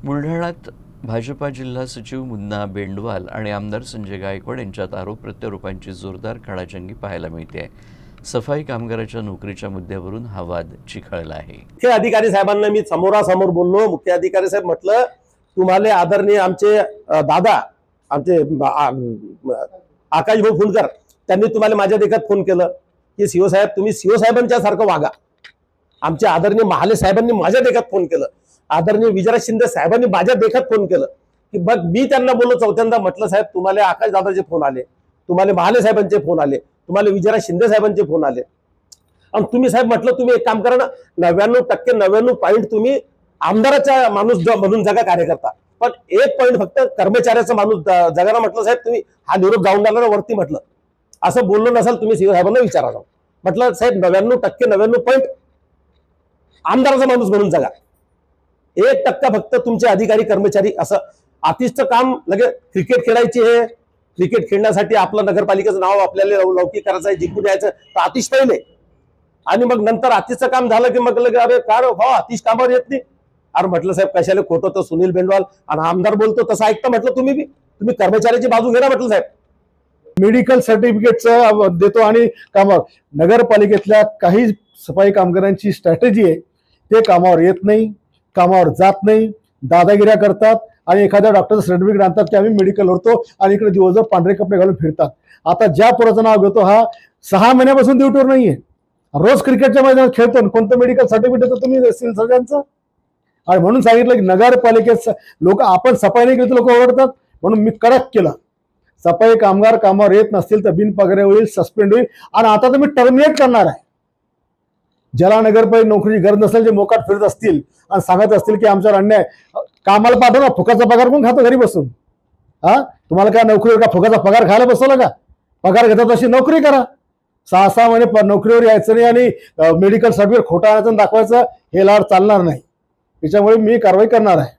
बुलढाण्यात भाजपा जिल्हा सचिव मुन्ना बेंडवाल आणि आमदार संजय गायकवाड यांच्यात आरोप प्रत्यारोपांची जोरदार खडाजंगी पाहायला मिळते आहे. सफाई कामगाराच्या नोकरीच्या मुद्द्यावरून हा वाद चिखळला आहे. मुख्य अधिकारी साहेबांना मी समोरासमोर बोललो. मुख्य अधिकारी साहेब म्हटलं, तुम्हाला आदरणीय आमचे दादा आमचे आकाश भाऊ फुलकर त्यांनी तुम्हाला माझ्या देखत फोन केलं की सीओ साहेब तुम्ही सीओ साहेबांच्या सारखं वागा. आमचे आदरणीय महाले साहेबांनी माझ्या देखत फोन केलं. आदरणीय विजयराज शिंदे साहेबांनी माझ्या देखत फोन केलं की बघ मी त्यांना बोललो चौथ्यांदा. म्हटलं साहेब तुम्हाला आकाश दादाचे फोन आले, तुम्हाला महाले साहेबांचे फोन आले, तुम्हाला विजयराज शिंदे साहेबांचे फोन आले आणि तुम्ही साहेब म्हटलं तुम्ही एक काम करा ना, 99% 99% तुम्ही आमदाराचा माणूस म्हणून जगा कार्यकर्ता, पण 1% फक्त कर्मचाऱ्याचा माणूस जगाना. म्हटलं साहेब तुम्ही हा निरोप जाऊन आला ना वरती, म्हटलं असं बोललो नसाल तुम्ही सीओ साहेबांना विचारा जाऊ. म्हटलं साहेब 99% 99% आमदाराचा माणूस म्हणून जगा, 1% फक्त तुमचे अधिकारी कर्मचारी. असं आतिशचं काम लगे क्रिकेट खेळायची आहे, क्रिकेट खेळण्यासाठी आपलं नगरपालिकेचं नाव आपल्याला लौकिक करायचं आहे, जिंकून यायचं तर आतिश पहिले, आणि मग नंतर आतिशचं काम झालं की मग लगे अरे काय भाऊ आतिश कामावर येत नाही. अरे म्हटलं साहेब कशाला खोटं तर सुनील बेंडवाल आणि आमदार बोलतो तसं ऐकतं. म्हटलं तुम्ही कर्मचाऱ्याची बाजू घे ना. म्हटलं साहेब मेडिकल सर्टिफिकेटचं देतो आणि कामावर नगरपालिकेतल्या काही सफाई कामगारांची स्ट्रॅटेजी आहे, ते कामावर येत नाही, कामावर जात नाही, दादागिऱ्या करतात आणि एखाद्या डॉक्टरचं सर्टिफिकेट आणतात की आम्ही मेडिकल होतो आणि इकडे दिवसभर पांढरे कपडे घालून फिरतात. आता ज्या पोराचं नाव घेतो हा 6 महिन्यापासून ड्युटीवर नाहीये, रोज क्रिकेटच्या मैदानात खेळतो. कोणतं मेडिकल सर्टिफिकेट देतो तुम्ही सिव्हिल सर्जनचं? आणि म्हणून सांगितलं की नगरपालिकेत लोक आपण सफाई नाही केली तर लोक ओरडतात, म्हणून मी कडक केलं. सफाई कामगार कामावर येत नसतील तर बिनपगारी होईल, सस्पेंड होईल आणि आता तर मी टर्मिनेट करणार आहे. ज्याला नगरपालिका नोकरीची गरज नसेल, जे मोकाट फिरत असतील आणि सांगत असतील की आमच्यावर अन्याय, कामाला पाठवा. फुकाचा पगार कोण खातो घरी बसून? तुम्हाला काय नोकरीवर का फुकाचा पगार खायला बसवला का? पगार घेतात तशी नोकरी करा. 6 महिने नोकरीवर यायचं नाही आणि मेडिकल सर्टिफिकेट खोटा आणायचं दाखवायचं, हे लाड चालणार नाही. त्याच्यामुळे मी कारवाई करणार आहे.